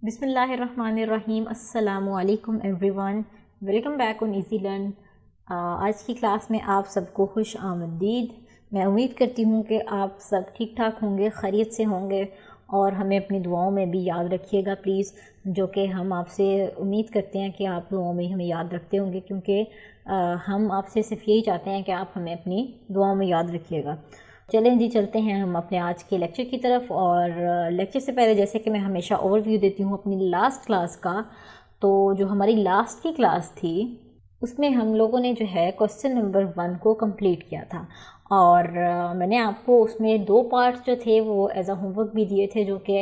बिस्मिल्लाहिर्रहमानिर्रहीम। अस्सलामु अलैकुम everyone, welcome back on easy learn. आज की क्लास में आप सबको खुश आमदीद। मैं उम्मीद करती हूँ कि आप सब ठीक ठाक होंगे, खैरियत से होंगे और हमें अपनी दुआओं में भी याद रखिएगा प्लीज़, जो कि हम आपसे उम्मीद करते हैं कि आप दुआओं में हमें याद रखते होंगे, क्योंकि हम आपसे सिर्फ यही चाहते हैं कि आप हमें अपनी दुआओं में याद रखिएगा। चलें जी, चलते हैं हम अपने आज के लेक्चर की तरफ। और लेक्चर से पहले जैसे कि मैं हमेशा ओवरव्यू देती हूँ अपनी लास्ट क्लास का, तो जो हमारी लास्ट की क्लास थी उसमें हम लोगों ने जो है क्वेश्चन नंबर 1 को कंप्लीट किया था। और मैंने आपको उसमें 2 पार्ट्स जो थे वो एज अ होमवर्क भी दिए थे, जो कि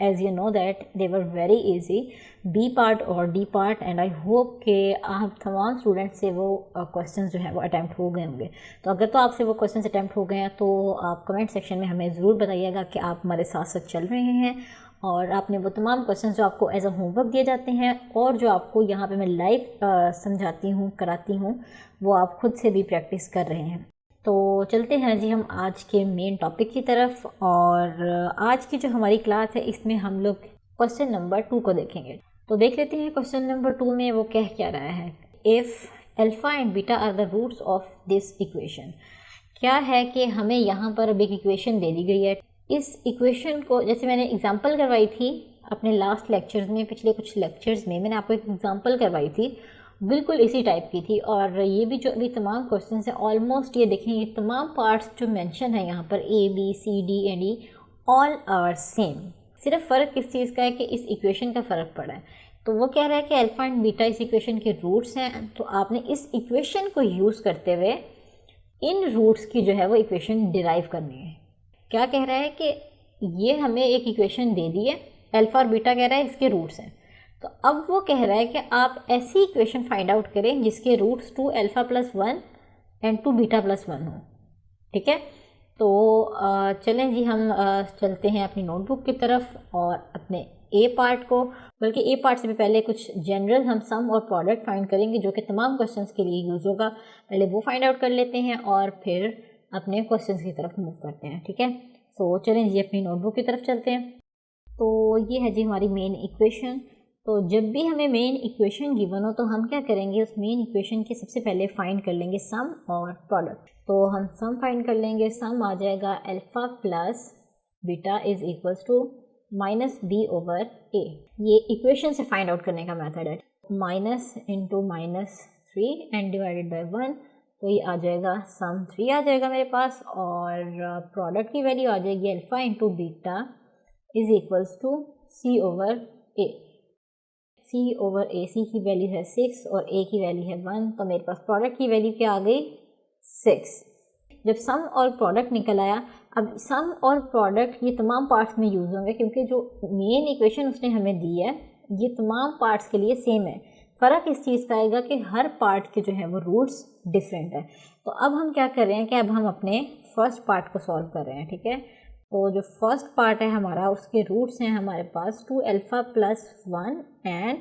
as you know that they were very easy, B part और D part. And I hope कि आप तमाम स्टूडेंट्स से वो क्वेश्चंस जो है वो अटैम्प्ट हो गए होंगे। तो अगर तो आपसे वो क्वेश्चंस अटैम्प्ट हो गए हैं तो आप कमेंट सेक्शन में हमें ज़रूर बताइएगा कि आप हमारे साथ साथ चल रहे हैं और आपने वो तमाम क्वेश्चंस जो आपको एज अ होमवर्क दिए जाते हैं और जो आपको यहाँ पे मैं लाइव समझाती हूँ, कराती हूँ, वो आप खुद से भी प्रैक्टिस कर रहे हैं। तो चलते हैं जी हम आज के मेन टॉपिक की तरफ। और आज की जो हमारी क्लास है इसमें हम लोग क्वेश्चन नंबर 2 को देखेंगे। तो देख लेते हैं क्वेश्चन नंबर 2 में वो कह क्या रहा है। If alpha and beta are the roots of this equation. क्या है कि हमें यहाँ पर अब एक इक्वेशन दे दी गई है। इस इक्वेशन को जैसे मैंने एग्जांपल करवाई थी अपने लास्ट लेक्चर्स में, पिछले कुछ लेक्चर्स में मैंने आपको एक एग्जांपल करवाई थी, बिल्कुल इसी टाइप की थी। और ये भी जो अभी तमाम क्वेश्चन हैं ऑलमोस्ट ये देखें, ये तमाम पार्ट्स जो मेंशन है यहाँ पर A B C D and E all are same. सिर्फ फ़र्क किस चीज़ का है कि इस इक्वेशन का फ़र्क पड़ा है। तो वो कह रहा है कि अल्फ़ा एंड बीटा इस इक्वेशन के रूट्स हैं। तो आपने इस इक्वेशन को यूज़ करते हुए इन रूट्स की जो है वो इक्वेशन डिराइव करनी है। क्या कह रहा है कि ये हमें एक इक्वेशन दे दी है, अल्फ़ा और बीटा कह रहा है इसके रूट्स हैं। तो अब वो कह रहा है कि आप ऐसी इक्वेशन फाइंड आउट करें जिसके roots 2 alpha plus 1 and 2 beta plus 1 हो। ठीक है, तो चलें जी हम चलते हैं अपनी नोटबुक की तरफ और अपने ए पार्ट को, बल्कि ए पार्ट से भी पहले कुछ जनरल हम सम और प्रोडक्ट फाइंड करेंगे जो कि तमाम क्वेश्चंस के लिए यूज़ होगा। पहले वो फाइंड आउट कर लेते हैं और फिर अपने क्वेश्चंस की तरफ मूव करते हैं। ठीक है, सो चलें जी अपनी नोटबुक की तरफ चलते हैं। तो ये है जी हमारी मेन इक्वेशन। तो जब भी हमें मेन इक्वेशन गिवन हो तो हम क्या करेंगे, उस मेन इक्वेशन के सबसे पहले फाइंड कर लेंगे सम और प्रोडक्ट। तो हम सम फाइंड कर लेंगे। सम आ जाएगा alpha plus beta is equals to minus b over a. ये इक्वेशन से फाइंड आउट करने का मेथड है। Minus into minus 3 and divided by 1, तो ये आ जाएगा सम 3 आ जाएगा मेरे पास। और प्रोडक्ट की वैल्यू आ जाएगी alpha into beta is equals to C over A. C over A, C की वैल्यू है 6 और ए की वैल्यू है 1, तो मेरे पास प्रोडक्ट की वैल्यू क्या आ गई 6। जब सम और प्रोडक्ट निकल आया, अब सम और प्रोडक्ट ये तमाम पार्ट्स में यूज़ होंगे क्योंकि जो मेन इक्वेशन उसने हमें दी है ये तमाम पार्ट्स के लिए सेम है। फ़र्क इस चीज़ का आएगा कि हर पार्ट के जो है वो रूट्स डिफरेंट है। तो अब हम क्या कर रहे हैं कि अब हम अपने फर्स्ट पार्ट को सॉल्व कर रहे हैं। ठीक है, तो जो फर्स्ट पार्ट है हमारा उसके रूट्स हैं हमारे पास 2 alpha plus 1 and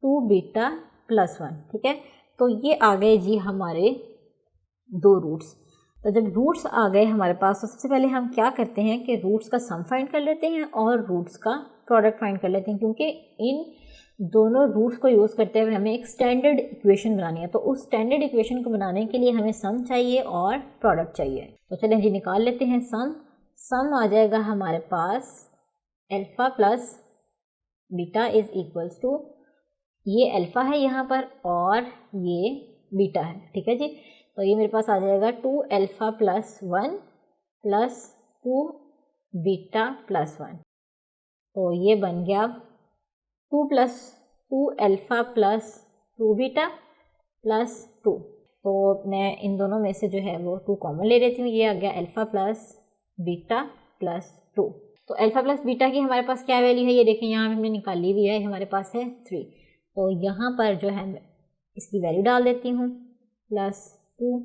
2 beta plus 1। ठीक है, तो ये आ गए जी हमारे 2 रूट्स। तो जब रूट्स आ गए हमारे पास तो सबसे पहले हम क्या करते हैं कि रूट्स का सम फाइंड कर लेते हैं और रूट्स का प्रोडक्ट फाइंड कर लेते हैं, क्योंकि इन दोनों रूट्स को यूज़ करते हुए हमें एक स्टैंडर्ड इक्वेशन बनानी है। तो उस स्टैंडर्ड इक्वेशन को बनाने के लिए हमें सम चाहिए और प्रोडक्ट चाहिए। तो चलें जी निकाल लेते हैं सम। सम आ जाएगा हमारे पास alpha plus beta is equals to, ये अल्फ़ा है यहाँ पर और ये बीटा है। ठीक है जी, तो ये मेरे पास आ जाएगा 2 alpha plus 1 plus 2 beta plus 1। तो ये बन गया 2 अल्फ़ा प्लस 2 बीटा प्लस 2। तो मैं इन दोनों में से जो है वो 2 कॉमन ले लेती हूँ। ये आ गया अल्फ़ा प्लस बीटा प्लस 2। तो अल्फ़ा प्लस बीटा की हमारे पास क्या वैल्यू है ये देखें, यहाँ हमने निकाली हुई है, हमारे पास है 3। तो यहाँ पर जो है इसकी वैल्यू डाल देती हूँ प्लस 2,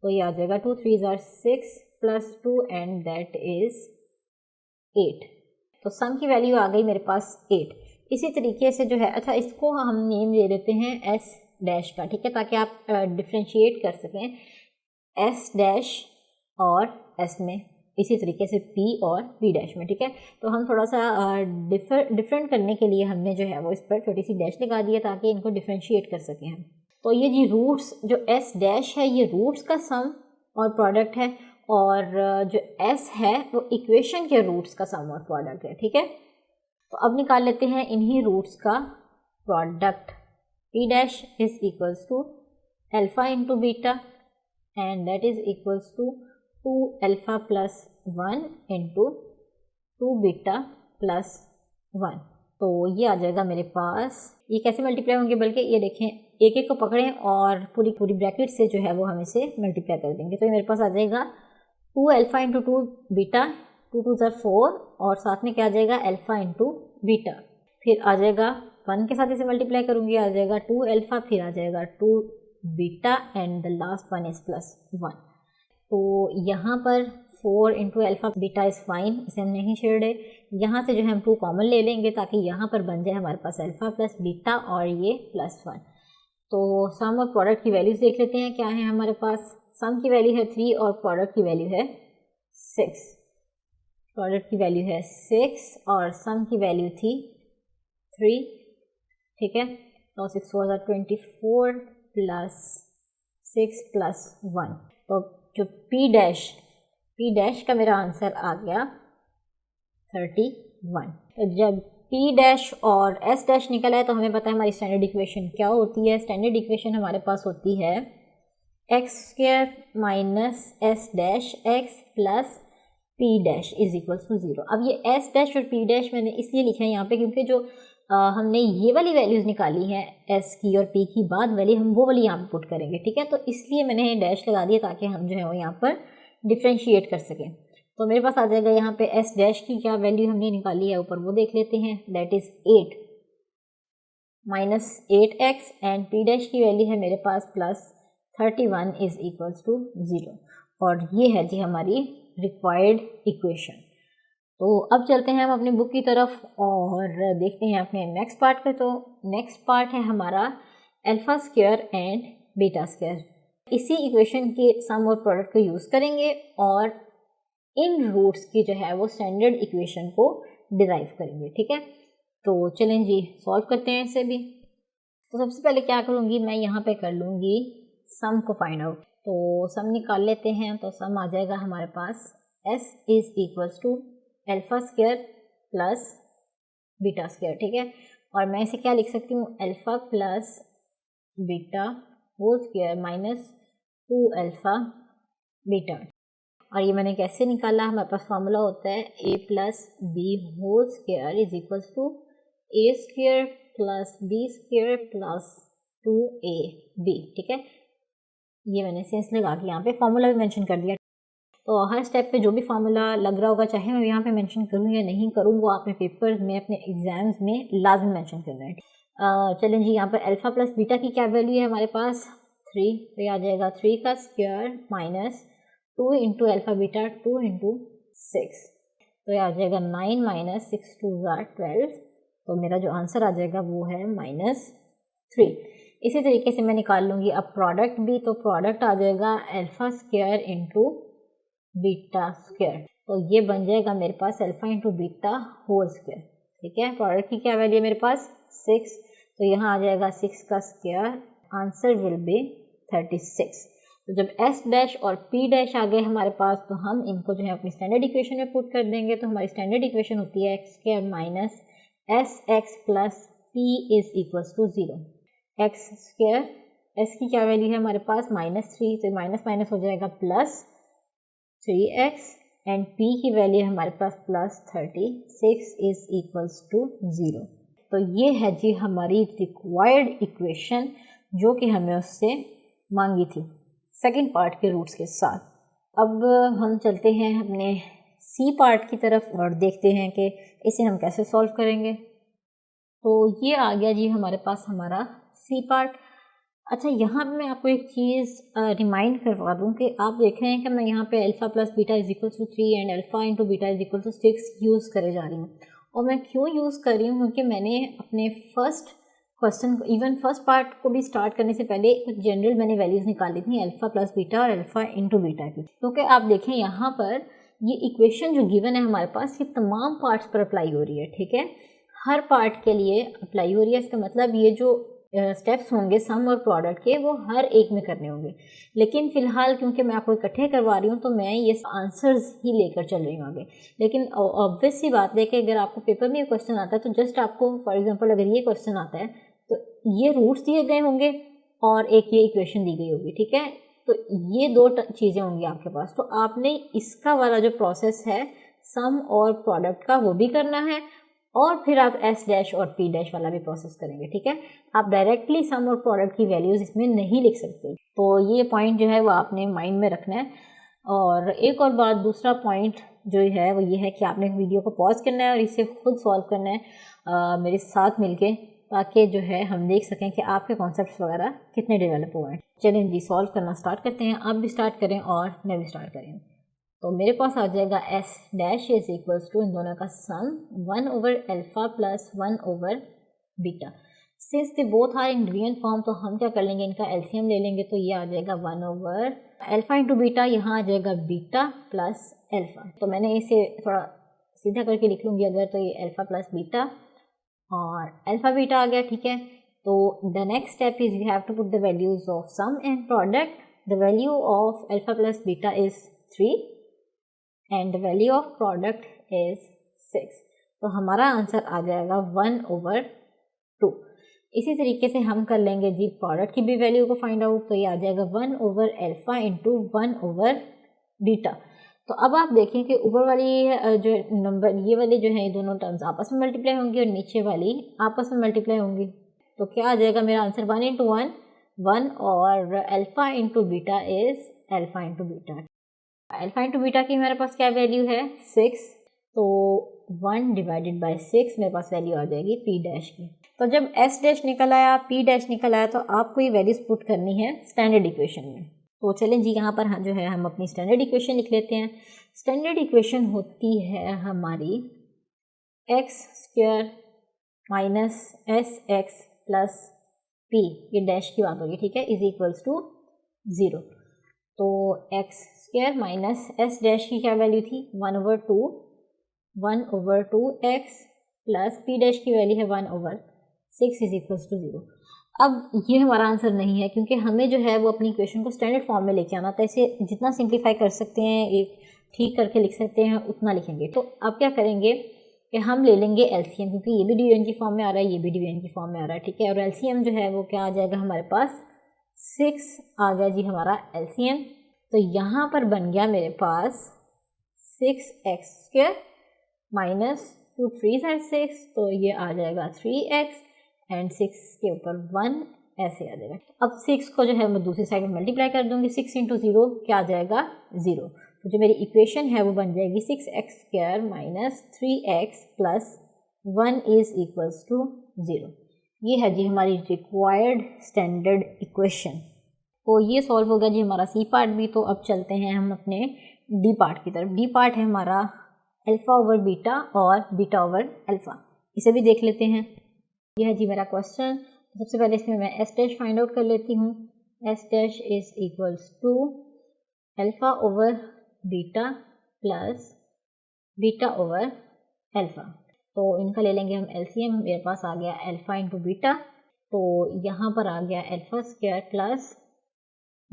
तो ये आ जाएगा 2 3 ज़ार 6 प्लस 2 एंड दैट इज़ 8। तो सम की वैल्यू आ गई मेरे पास 8। इसी तरीके से जो है, अच्छा इसको हम नेम दे देते हैं एस डैश का। ठीक है, ताकि आप डिफ्रेंशिएट कर सकें एस डैश और एस में इसी तरीके से P और P डैश में, ठीक है। तो हम थोड़ा सा डिफरेंट करने के लिए हमने जो है वो इस पर छोटी सी डैश लगा दी है ताकि इनको डिफ्रेंशिएट कर सकें हम। तो ये जी रूट्स जो S डैश है ये रूट्स का सम और प्रोडक्ट है, और जो S है वो इक्वेशन के रूट्स का सम और प्रोडक्ट है, ठीक है। तो अब निकाल लेते हैं इन्हीं रूट्स का product. P dash is equals to alpha into beta and that is equals to 2 alpha plus 1 into 2 beta plus 1। तो ये आ जाएगा मेरे पास, ये कैसे मल्टीप्लाई होंगे, बल्कि ये देखें एक एक को पकड़ें और पूरी ब्रैकेट से जो है वो हम इसे मल्टीप्लाई कर देंगे। तो ये मेरे पास आ जाएगा 2 अल्फ़ा इंटू 2 बीटा, 2 2 ज़ा 4, और साथ में क्या आ जाएगा अल्फ़ा इंटू बीटा। फिर आ जाएगा 1 के साथ इसे मल्टीप्लाई करूँगी, आ जाएगा 2 अल्फ़ा, फिर आ जाएगा 2 beta and the last one is plus 1। तो यहाँ पर 4 into alpha beta is fine, इसे हम नहीं छेड़े। यहाँ से जो है हम 2 कॉमन ले लेंगे ताकि यहाँ पर बन जाए हमारे पास अल्फ़ा प्लस बीटा और ये प्लस 1। तो सम और प्रोडक्ट की वैल्यूज़ देख लेते हैं क्या है हमारे पास। सम की वैल्यू है 3 और प्रोडक्ट की वैल्यू है 6। प्रोडक्ट की वैल्यू है 6 और सम की वैल्यू थी 3, ठीक है। तो 6 4 ज़ा 24 प्लस 6 प्लस 1। तो जो P डैश का मेरा आंसर आ गया 31। तो जब P डैश और S डैश निकला है तो हमें पता है हमारी स्टैंडर्ड इक्वेशन क्या होती है। स्टैंडर्ड इक्वेशन हमारे पास होती है x² minus S dash x plus P dash is equals to 0। अब ये S डैश और P डैश मैंने इसलिए लिखा है यहाँ पे क्योंकि जो हमने ये वाली वैल्यूज़ निकाली हैं S की और P की बाद वाली, हम वो वाली यहाँ पे पुट करेंगे, ठीक है। तो इसलिए मैंने डैश लगा दिया ताकि हम जो है वो यहाँ पर डिफ्रेंशिएट कर सकें। तो मेरे पास आ जाएगा यहाँ पे S डैश की क्या वैल्यू हमने निकाली है ऊपर वो देख लेते हैं, that is 8 minus 8x and P dash की वैल्यू है मेरे पास प्लस 31 इज इक्वल्स टू 0। और ये है जी हमारी रिक्वायर्ड इक्वेशन। तो अब चलते हैं हम अपनी बुक की तरफ और देखते हैं अपने नेक्स्ट पार्ट पे। तो नेक्स्ट पार्ट है हमारा alpha square and beta square. इसी इक्वेशन के सम और प्रोडक्ट को यूज़ करेंगे और इन रूट्स की जो है वो स्टैंडर्ड इक्वेशन को डिराइव करेंगे, ठीक है। तो चलें जी सॉल्व करते हैं इसे भी। तो सबसे पहले क्या करूँगी, मैं यहाँ पे कर लूँगी सम को फाइंड आउट। तो सम निकाल लेते हैं। तो सम आ जाएगा हमारे पास S is equals to alpha square plus beta square, ठीक है। और मैं इसे क्या लिख सकती हूँ, alpha plus beta whole square minus 2 alpha beta. और ये मैंने कैसे निकाला, हमारे पास फॉर्मूला होता है a plus b whole square is equals to a square plus b square plus 2ab, ठीक है। ये मैंने सेंस लगा के यहाँ पे फॉर्मूला भी मेंशन कर दिया। तो हर स्टेप पे जो भी फार्मूला लग रहा होगा, चाहे मैं यहाँ पे मेंशन करूँ या नहीं करूँ, वो अपने पेपर्स में अपने एग्जाम्स में लाजमी मेंशन करना है। चलें जी, यहाँ पर अल्फ़ा प्लस बीटा की क्या वैल्यू है हमारे पास 3, तो ये आ जाएगा 3 का square minus 2 into alpha beta 2 into 6, तो ये आ जाएगा 9 माइनस 6 2 ज़ा 12। तो मेरा जो आंसर आ जाएगा वो है -3। इसी तरीके से मैं निकाल लूँगी अब प्रोडक्ट भी। तो प्रोडक्ट आ जाएगा alpha square into beta square, तो ये बन जाएगा मेरे पास alpha into beta whole square, ठीक है। प्रोडक्ट की क्या वैल्यू है मेरे पास 6, तो यहाँ आ जाएगा 6 का स्क्वायर, आंसर विल बी 36। तो जब S डैश और P डैश आ गए हमारे पास तो हम इनको जो है अपनी स्टैंडर्ड इक्वेशन में पुट कर देंगे। तो हमारी स्टैंडर्ड इक्वेशन होती है x square minus SX plus P is equals to 0। x square, S की क्या वैल्यू है हमारे पास -3, तो माइनस माइनस हो जाएगा प्लस 3x एंड P की वैल्यू हमारे पास प्लस 36 इज इक्वल्स टू 0। तो ये है जी हमारी रिक्वायर्ड इक्वेशन जो कि हमें उससे मांगी थी सेकंड पार्ट के रूट्स के साथ। अब हम चलते हैं अपने सी पार्ट की तरफ और देखते हैं कि इसे हम कैसे सॉल्व करेंगे। तो ये आ गया जी हमारे पास हमारा सी पार्ट। अच्छा, यहाँ पे मैं आपको एक चीज़ रिमाइंड करवा दूँ कि आप देख रहे हैं कि मैं यहाँ पे alpha plus beta is equal to 3 and alpha into beta is equal to 6 use करे जा रही हूँ। और मैं क्यों यूज़ कर रही हूँ, क्योंकि मैंने अपने फर्स्ट क्वेश्चन को, इवन फर्स्ट पार्ट को भी स्टार्ट करने से पहले कुछ जनरल मैंने वैल्यूज़ निकाली थी अल्फ़ा प्लस बीटा और अल्फ़ा इंटू बीटा की। क्योंकि आप देखें यहाँ पर ये इक्वेशन जो गिवन है हमारे पास, ये तमाम पार्ट्स पर अप्लाई हो रही है, ठीक है, हर पार्ट के लिए अप्लाई हो रही है। इसका मतलब ये जो स्टेप्स होंगे सम और प्रोडक्ट के, वो हर एक में करने होंगे। लेकिन फ़िलहाल क्योंकि मैं आपको इकट्ठे करवा रही हूँ तो मैं ये आंसर्स ही लेकर चल रही हूँ आगे। लेकिन ऑब्वियस सी बात है कि अगर आपको पेपर में ये क्वेश्चन आता है तो जस्ट आपको फॉर एग्जांपल अगर ये क्वेश्चन आता है तो ये रूट्स दिए गए होंगे और एक ये इक्वेशन दी गई होगी, ठीक है, तो ये दो चीज़ें होंगी आपके पास। तो आपने इसका वाला जो प्रोसेस है सम और प्रोडक्ट का वो भी करना है, और फिर आप एस डैश और पी डैश वाला भी प्रोसेस करेंगे, ठीक है। आप डायरेक्टली सम और प्रोडक्ट की वैल्यूज़ इसमें नहीं लिख सकते, तो ये पॉइंट जो है वो आपने माइंड में रखना है। और एक और बात, दूसरा पॉइंट जो है वो ये है कि आपने वीडियो को पॉज करना है और इसे खुद सॉल्व करना है मेरे साथ मिलके, ताकि जो है हम देख सकें कि आपके कॉन्सेप्ट्स वगैरह कितने डेवलप हुए हैं। चलें जी, सॉल्व करना स्टार्ट करते हैं। आप भी स्टार्ट करें और मैं भी स्टार्ट करें। तो मेरे पास आ जाएगा s dash is equals to इन दोनों का sum 1 over alpha plus 1 over beta. Since they both are in division form तो हम क्या कर लेंगे, इनका एलसीएम ले लेंगे। तो ये आ जाएगा 1 ओवर अल्फ़ा इंटू बीटा, यहाँ आ जाएगा बीटा प्लस अल्फ़ा। तो मैंने इसे थोड़ा सीधा करके लिख लूँगी अगर, तो ये अल्फ़ा प्लस बीटा और अल्फ़ा बीटा आ गया, ठीक है। तो the next step is you have to put the values of sum and product. The value of alpha plus beta is 3 and the value of product is 6। तो हमारा answer आ जाएगा 1 over 2। इसी तरीके से हम कर लेंगे जी प्रोडक्ट की भी वैल्यू को फाइंड आउट। तो ये आ जाएगा 1 over alpha into 1 over beta. तो अब आप देखें कि ऊपर वाली जो नंबर ये वाले जो हैं ये दोनों टर्म्स आपस में मल्टीप्लाई होंगी और नीचे वाली आपस में मल्टीप्लाई होंगी। तो क्या आ जाएगा मेरा आंसर 1 इंटू 1 1 और alpha into beta is alpha into beta. Alpha into beta की मेरे पास क्या वैल्यू है 6, तो 1 डिवाइडेड बाय 6 मेरे पास वैल्यू आ जाएगी पी डैश की। तो जब एस डैश निकल आया, पी डैश निकल आया, तो आपको ये वैल्यूज पुट करनी है स्टैंडर्ड इक्वेशन में। तो चलें जी, यहाँ पर जो है हम अपनी स्टैंडर्ड इक्वेशन लिख लेते हैं। स्टैंडर्ड इक्वेशन होती है हमारी x square minus S x plus P, ये डैश की बात होगी, ठीक है, इज इक्वल्स टू 0। तो x square minus S dash की क्या वैल्यू थी 1 over 2 x plus P dash की वैल्यू है 1 ओवर 6 इज इक्वल्स टू 0। अब ये हमारा आंसर नहीं है क्योंकि हमें जो है वो अपनी इक्वेशन को स्टैंडर्ड फॉर्म में लेके आना था। इसे जितना सिंप्लीफाई कर सकते हैं, एक ठीक करके लिख सकते हैं, उतना लिखेंगे। तो अब क्या करेंगे कि हम ले लेंगे एलसीएम, क्योंकि ये भी डिवीजन की फॉर्म में आ रहा है, ये भी डिवीजन की फॉर्म में आ रहा है, ठीक है। और एलसीएम जो है वो क्या आ जाएगा हमारे पास 6 आ गया जी हमारा एलसीएम। तो यहाँ पर बन गया मेरे पास 6x स्क्वायर माइनस 2 3 और 6, तो ये आ जाएगा 3x एंड 6 के ऊपर 1 ऐसे आ जाएगा। अब 6 को जो है मैं दूसरी साइड में मल्टीप्लाई कर दूंगी। 6 इंटू 0 क्या आ जाएगा 0। तो जो मेरी इक्वेशन है वो बन जाएगी 6x square minus 3x plus 1 is equals to 0। ये है जी हमारी रिक्वायर्ड स्टैंडर्ड इक्वेशन। तो ये सॉल्व हो गया जी हमारा सी पार्ट भी। तो अब चलते हैं हम अपने डी पार्ट की तरफ। डी पार्ट है हमारा अल्फ़ा ओवर बीटा और बीटा ओवर अल्फ़ा, इसे भी देख लेते हैं। यह है जी मेरा क्वेश्चन। सबसे पहले इसमें मैं एस डैश फाइंड आउट कर लेती हूँ। S dash is equals to alpha over beta plus beta over alpha. तो इनका ले लेंगे हम एलसीएम। मेरे पास आ गया अल्फ़ा इंटू बीटा, तो यहाँ पर आ गया alpha square plus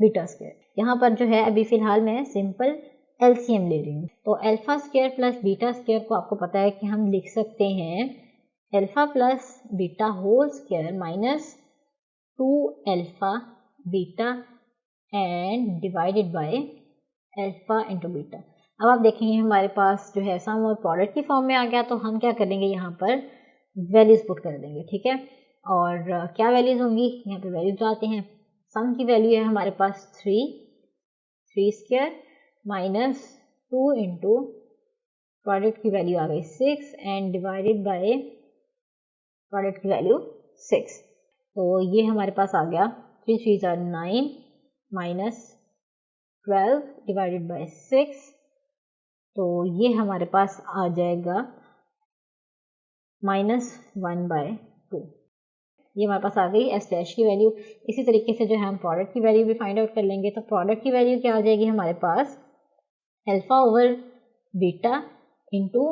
beta square. यहाँ पर जो है अभी फ़िलहाल मैं सिंपल एलसीएम ले रही हूँ। तो alpha square plus beta square को आपको पता है कि हम लिख सकते हैं alpha plus beta whole square minus 2 alpha beta and divided by alpha into beta. अब आप देखेंगे हमारे पास जो है सम और प्रोडक्ट की फॉर्म में आ गया। तो हम क्या करेंगे, यहाँ पर वैल्यूज पुट कर देंगे, ठीक है। और क्या वैल्यूज होंगी, यहाँ पे वैल्यूज आते हैं। सम की वैल्यू है हमारे पास 3 स्क्वायर माइनस 2 इंटू प्रोडक्ट की वैल्यू आ गई 6 एंड डिवाइडेड बाय प्रोडक्ट की वैल्यू 6। तो ये हमारे पास आ गया 3 3 are 9 माइनस 12 डिवाइडेड बाय 6। तो ये हमारे पास आ जाएगा -1/2। ये हमारे पास आ गई एस डैश की वैल्यू। इसी तरीके से जो है हम प्रोडक्ट की वैल्यू भी फाइंड आउट कर लेंगे। तो प्रोडक्ट की वैल्यू क्या आ जाएगी हमारे पास alpha over beta into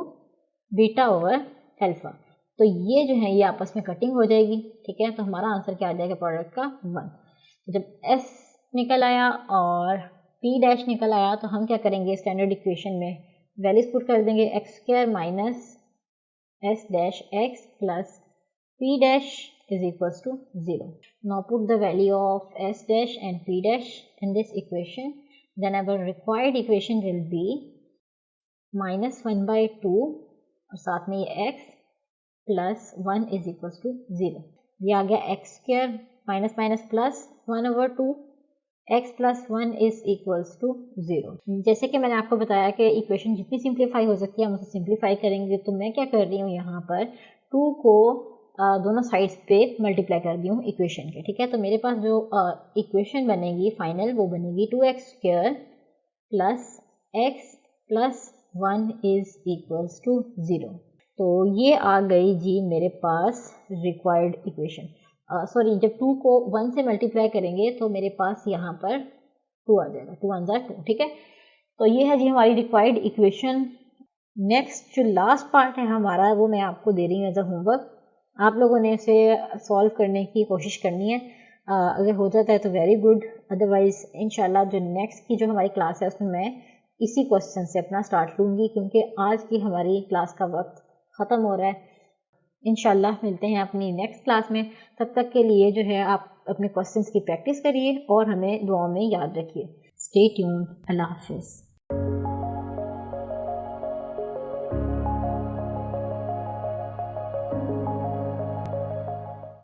beta over alpha. तो ये जो है ये आपस में कटिंग हो जाएगी, ठीक है। तो हमारा आंसर क्या आ जाएगा प्रोडक्ट का 1। जब S निकल आया और P डैश निकल आया तो हम क्या करेंगे, स्टैंडर्ड इक्वेशन में वैल्यूज पुट कर देंगे, x square minus S dash x plus P dash is equals to 0. Now put the value of S dash and P dash in this equation. Then our required equation will be minus 1 by 2 और साथ में ये x plus 1 is equals to 0. ये आ गया x square minus minus plus 1 over 2 x plus 1 is equals to 0. जैसे कि मैंने आपको बताया कि इक्वेशन जितनी सिंप्लीफाई हो सकती है हम उसे सिंप्लीफाई करेंगे। तो मैं क्या कर रही हूँ, यहाँ पर 2 को दोनों साइड्स पे मल्टीप्लाई कर दी हूँ इक्वेशन के, ठीक है। तो मेरे पास जो इक्वेशन बनेगी फाइनल वो बनेगी 2x square plus x plus 1 is equals to 0। तो ये आ गई जी मेरे पास रिक्वायर्ड इक्वेशन। सॉरी, जब 2 को 1 से मल्टीप्लाई करेंगे तो मेरे पास यहाँ पर 2 आ जाएगा, 2 1 2, ठीक है। तो ये है जी हमारी रिक्वायर्ड इक्वेशन। नेक्स्ट जो लास्ट पार्ट है हमारा वो मैं आपको दे रही हूँ एज अ होमवर्क। आप लोगों ने इसे सॉल्व करने की कोशिश करनी है। अगर हो जाता है तो वेरी गुड, अदरवाइज इंशाल्लाह जो नेक्स्ट की जो हमारी क्लास है उसमें मैं इसी क्वेश्चन से अपना स्टार्ट लूँगी, क्योंकि आज की हमारी क्लास का वक्त ख़त्म हो रहा है। इंशाल्लाह मिलते हैं अपनी नेक्स्ट क्लास में। तब तक के लिए जो है आप अपने क्वेश्चंस की प्रैक्टिस करिए और हमें दुआ में याद रखिए। Stay tuned. अल्लाह हाफिज़।